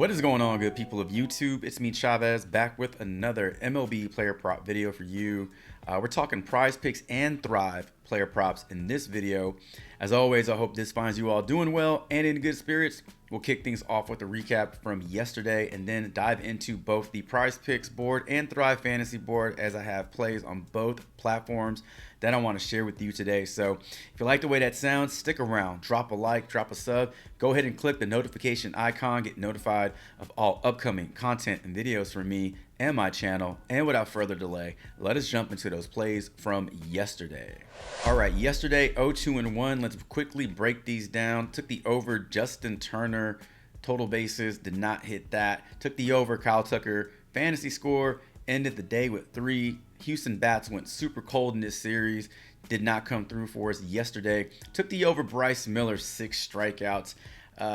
What is going on, good people of YouTube? It's me, Chavez, back with another MLB player prop video for you. We're talking prize picks and Thrive player props in this video. As always, I hope this finds you all doing well and in good spirits. We'll kick things off with a recap from yesterday and then dive into both the prize picks board and Thrive fantasy board, as I have plays on both platforms that I want to share with you today. So if you like the way that sounds, stick around, drop a like, drop a sub, go ahead and click the notification icon, get notified of all upcoming content and videos from me and my channel. And without further delay, let us jump into those plays from yesterday. All right, yesterday 0-2-1. Let's quickly break these down. Took the over Justin Turner total bases, did not hit that. Took the over Kyle Tucker fantasy score, ended the day with 3. Houston bats went super cold in this series, did not come through for us yesterday. Took the over Bryce Miller, 6 strikeouts.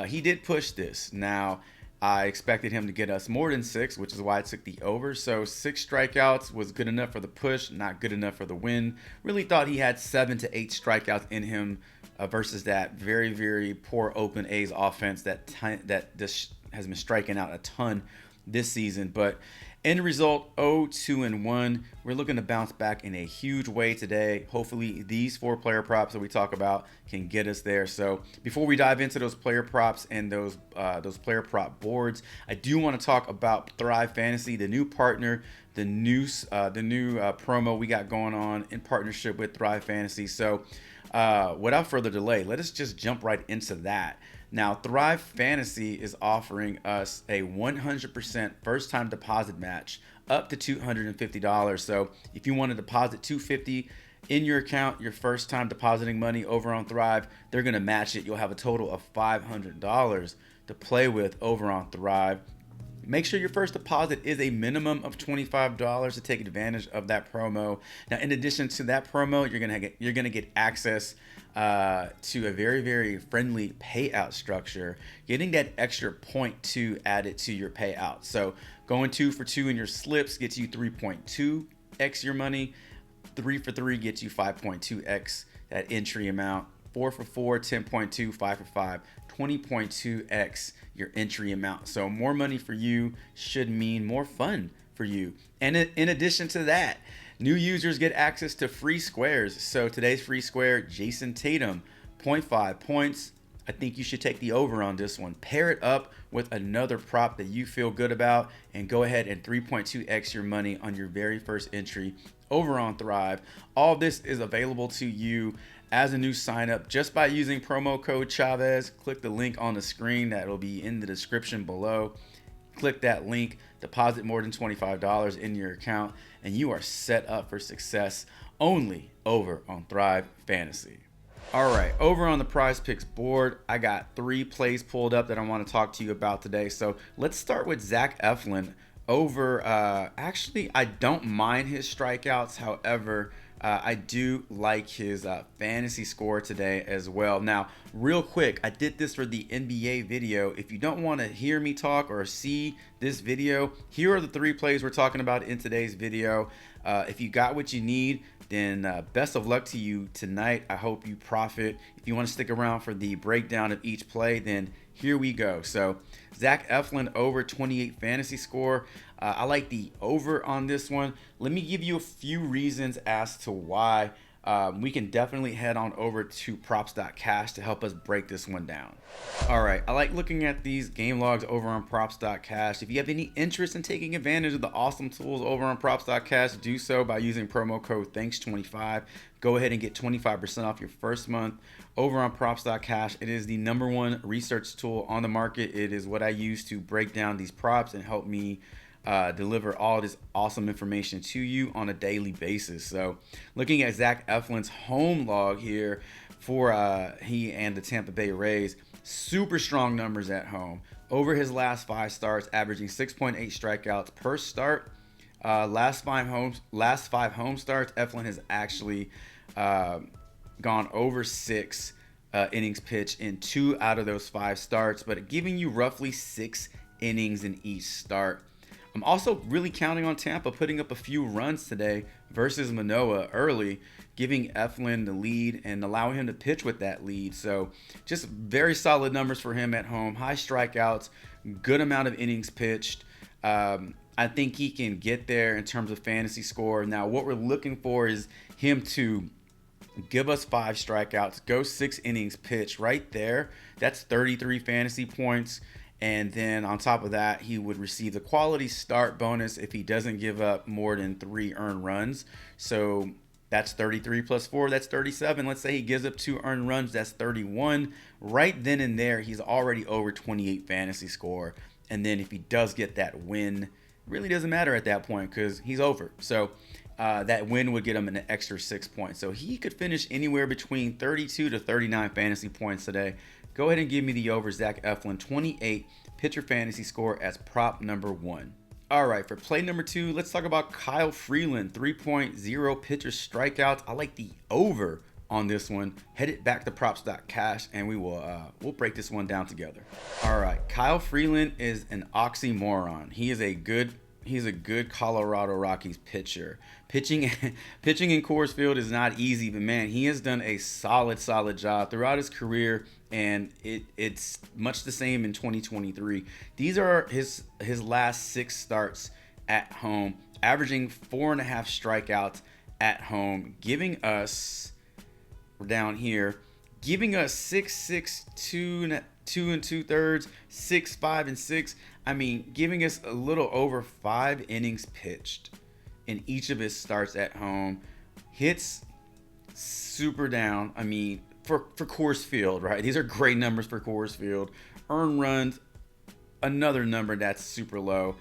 He did push this. Now, I expected him to get us more than 6, which is why I took the over. So 6 strikeouts was good enough for the push, not good enough for the win. Really thought he had 7 to 8 strikeouts in him versus that very, very poor Oakland A's offense that this has been striking out a ton this season. But end result, 0-2-1. We're looking to bounce back in a huge way today. Hopefully these 4 player props that we talk about can get us there. So before we dive into those player props and those player prop boards, I do want to talk about Thrive Fantasy, the new partner, the new promo we got going on in partnership with Thrive Fantasy. So without further delay, let us just jump right into that. Now, Thrive Fantasy is offering us a 100% first-time deposit match up to $250. So if you want to deposit $250 in your account, your first time depositing money over on Thrive, they're going to match it. You'll have a total of $500 to play with over on Thrive. Make sure your first deposit is a minimum of $25 to take advantage of that promo. Now, in addition to that promo, you're gonna get access to a very, very friendly payout structure, getting that extra 0.2 added to your payout. So going 2 for 2 in your slips gets you 3.2x your money. 3 for 3 gets you 5.2x that entry amount. 4 for 4, 10.2, 5 for 5, 20.2x your entry amount. So more money for you should mean more fun for you. And in addition to that, new users get access to free squares. So today's free square, Jason Tatum, 0.5 points. I think you should take the over on this one. Pair it up with another prop that you feel good about and go ahead and 3.2x your money on your very first entry over on Thrive. All this is available to you as a new sign up just by using promo code Chavez. Click the link on the screen that will be in the description below. Click that link, deposit more than $25 in your account, and you are set up for success only over on Thrive Fantasy. All right, over on the prize picks board, I got 3 plays pulled up that I want to talk to you about today. So let's start with Zach Eflin over. Actually, I don't mind his strikeouts. However, I do like his fantasy score today as well. Now, real quick, I did this for the NBA video. If you don't want to hear me talk or see this video, here are the 3 plays we're talking about in today's video. If you got what you need, then best of luck to you tonight. I hope you profit. If you want to stick around for the breakdown of each play, then here we go. So Zach Eflin over 28 fantasy score. I like the over on this one. Let me give you a few reasons as to why. We can definitely head on over to props.cash to help us break this one down. All right, I like looking at these game logs over on props.cash. If you have any interest in taking advantage of the awesome tools over on props.cash, do so by using promo code THANKS25. Go ahead and get 25% off your first month over on props.cash. It is the #1 research tool on the market. It is what I use to break down these props and help me deliver all this awesome information to you on a daily basis. So looking at Zach Eflin's home log here for he and the Tampa Bay Rays, super strong numbers at home. Over his last 5 starts, averaging 6.8 strikeouts per start. Last five home starts, Eflin has actually gone over 6 innings pitched in 2 out of those 5 starts, but giving you roughly 6 innings in each start. I'm also really counting on Tampa putting up a few runs today versus Manoah early, giving Eflin the lead and allowing him to pitch with that lead. So just very solid numbers for him at home. High strikeouts, good amount of innings pitched. I think he can get there in terms of fantasy score. Now, what we're looking for is him to give us 5 strikeouts, go 6 innings pitched. Right there, that's 33 fantasy points. And then on top of that, he would receive the quality start bonus if he doesn't give up more than 3 earned runs. So that's 33 plus 4, that's 37. Let's say he gives up 2 earned runs, that's 31. Right then and there, he's already over 28 fantasy score. And then if he does get that win, really doesn't matter at that point because he's over. So that win would get him an extra 6 points. So he could finish anywhere between 32 to 39 fantasy points today. Go ahead and give me the over Zach Eflin, 28 pitcher fantasy score as prop number 1. All right, for play number 2, let's talk about Kyle Freeland, 3.0 pitcher strikeouts. I like the over on this one. Head it back to props.cash and we'll break this one down together. All right, Kyle Freeland is an oxymoron. He's a good Colorado Rockies pitcher. Pitching in Coors Field is not easy, but man, he has done a solid job throughout his career, and it's much the same in 2023. These are his last 6 starts at home, averaging 4.5 strikeouts at home, giving us, we're down here, giving us 6, 2 2 2/3, 6, 5, and 6. I mean, giving us a little over 5 innings pitched in each of his starts at home. Hits super down. I mean, for Coors Field, right? These are great numbers for Coors Field. Earned runs, another number that's super low.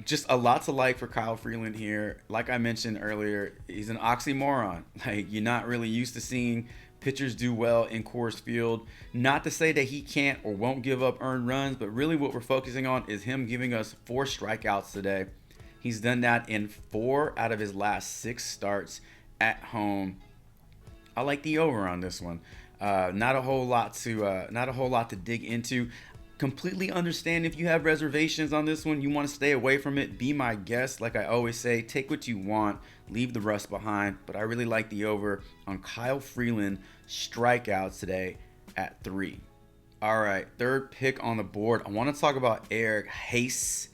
Just a lot to like for Kyle Freeland here. Like I mentioned earlier, he's an oxymoron. Like, you're not really used to seeing pitchers do well in Coors Field. Not to say that he can't or won't give up earned runs, but really what we're focusing on is him giving us 4 strikeouts today. He's done that in 4 out of his last 6 starts at home. I like the over on this one. Not a whole lot to dig into. Completely understand if you have reservations on this one, you want to stay away from it, be my guest. Like I always say, take what you want, leave the rest behind. But I really like the over on Kyle Freeland strikeouts today at 3. All right, third pick on the board. I want to talk about Eric Haas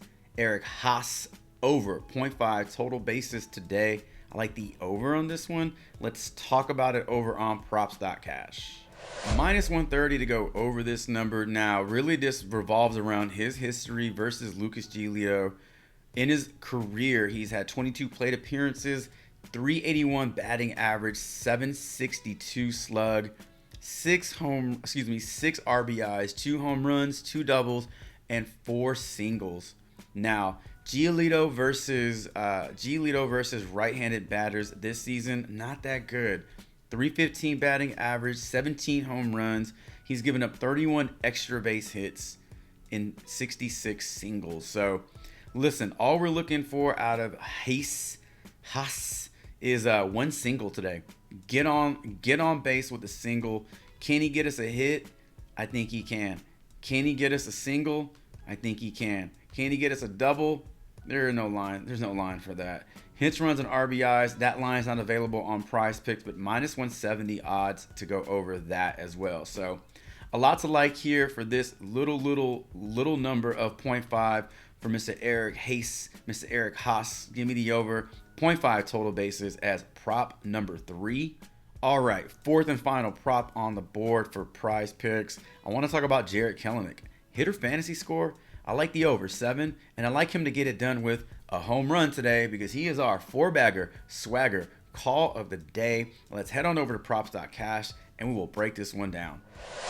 over 0.5 total bases today. I like the over on this one. Let's talk about it over on props.cash. Minus 130 to go over this number. Now, really this revolves around his history versus Lucas Giolito. In his career, he's had 22 plate appearances, 381 batting average, 762 slug, 6 RBIs, 2 home runs, 2 doubles, and 4 singles. Now, Giolito versus right-handed batters this season, not that good. 315 batting average, 17 home runs. He's given up 31 extra base hits in 66 singles. So, listen, all we're looking for out of Haas is 1 single today. Get on base with a single. Can he get us a hit? I think he can. Can he get us a single? I think he can. Can he get us a double? There's no line for that. Hits, runs, and RBIs, that line's not available on Prizepicks, but minus 170 odds to go over that as well. So a lot to like here for this little number of 0.5 for Mr. Eric Haas. Give me the over. 0.5 total bases as prop number 3. All right, fourth and final prop on the board for Prizepicks. I want to talk about Jarred Kelenic. Hitter fantasy score, I like the over 7, and I like him to get it done with a home run today because he is our 4-bagger swagger call of the day. Let's head on over to props.cash and we will break this one down.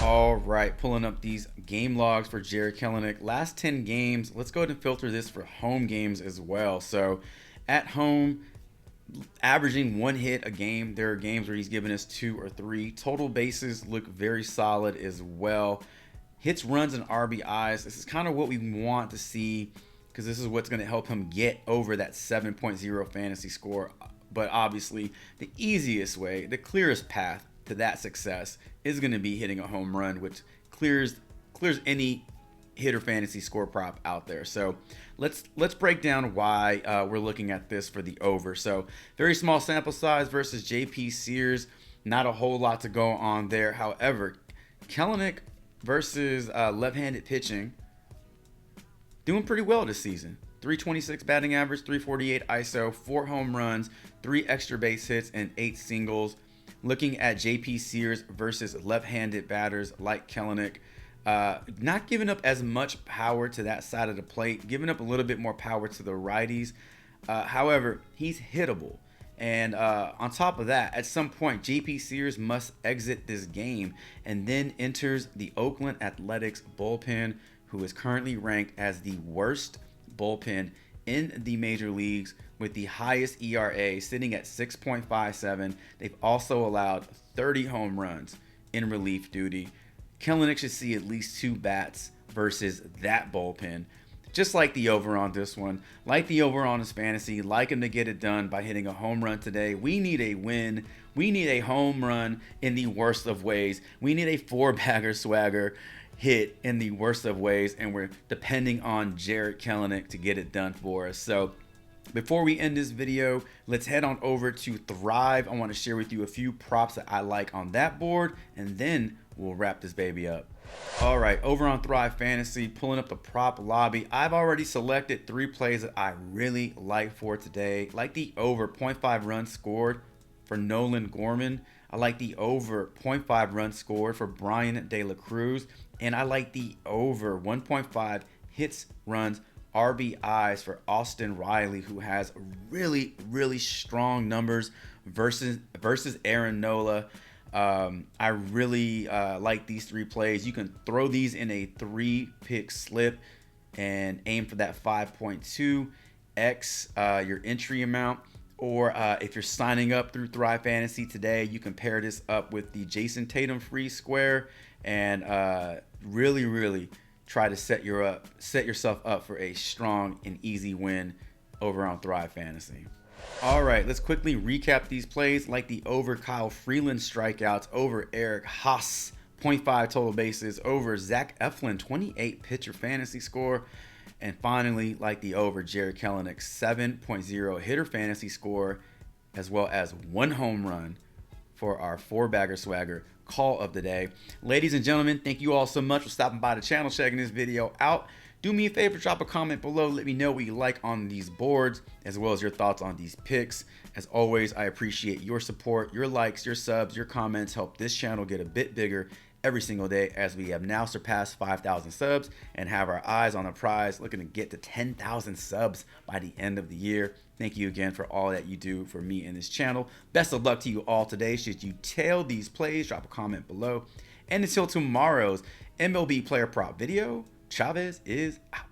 All right, pulling up these game logs for Jarred Kelenic. Last 10 games, let's go ahead and filter this for home games as well. So at home, averaging 1 hit a game. There are games where he's given us 2 or 3. Total bases look very solid as well. Hits, runs, and RBIs. This is kind of what we want to see because this is what's going to help him get over that 7.0 fantasy score. But obviously, the easiest way, the clearest path to that success is going to be hitting a home run, which clears any hitter fantasy score prop out there. So let's break down why we're looking at this for the over. So very small sample size versus JP Sears. Not a whole lot to go on there. However, Kelenic versus left-handed pitching, doing pretty well this season. 326 batting average, 348 ISO, 4 home runs, 3 extra base hits, and 8 singles. Looking at JP Sears versus left-handed batters like Kelenic, not giving up as much power to that side of the plate, giving up a little bit more power to the righties. However, he's hittable. And on top of that, at some point, JP Sears must exit this game and then enters the Oakland Athletics bullpen, who is currently ranked as the worst bullpen in the major leagues with the highest ERA, sitting at 6.57. They've also allowed 30 home runs in relief duty. Kelenic should see at least 2 bats versus that bullpen. Just like the over on this one, like the over on his fantasy, like him to get it done by hitting a home run today. We need a win. We need a home run in the worst of ways. We need a 4-bagger swagger hit in the worst of ways, and we're depending on Jarred Kelenic to get it done for us. So before we end this video, let's head on over to Thrive. I want to share with you a few props that I like on that board, and then we'll wrap this baby up. All right, over on Thrive Fantasy, pulling up the prop lobby. I've already selected 3 plays that I really like for today. Like the over 0.5 runs scored for Nolan Gorman. I like the over 0.5 runs scored for Brian De La Cruz. And I like the over 1.5 hits, runs, RBIs for Austin Riley, who has really strong numbers versus Aaron Nola. I really like these 3 plays. You can throw these in a 3-pick slip and aim for that 5.2x your entry amount. Or if you're signing up through Thrive Fantasy today, you can pair this up with the Jason Tatum free square and really try to set yourself up for a strong and easy win over on Thrive Fantasy. All right, let's quickly recap these plays. Like the over Kyle Freeland strikeouts, over Eric Haas 0.5 total bases, over Zach Eflin 28 pitcher fantasy score, and finally like the over Jarred Kelenic 7.0 hitter fantasy score, as well as 1 home run for our 4-bagger swagger call of the day. Ladies and gentlemen, thank you all so much for stopping by the channel, checking this video out. Do me a favor, drop a comment below. Let me know what you like on these boards, as well as your thoughts on these picks. As always, I appreciate your support. Your likes, your subs, your comments help this channel get a bit bigger every single day, as we have now surpassed 5,000 subs and have our eyes on a prize, looking to get to 10,000 subs by the end of the year. Thank you again for all that you do for me and this channel. Best of luck to you all today. Should you tail these plays, drop a comment below. And until tomorrow's MLB player prop video, Chavez is out.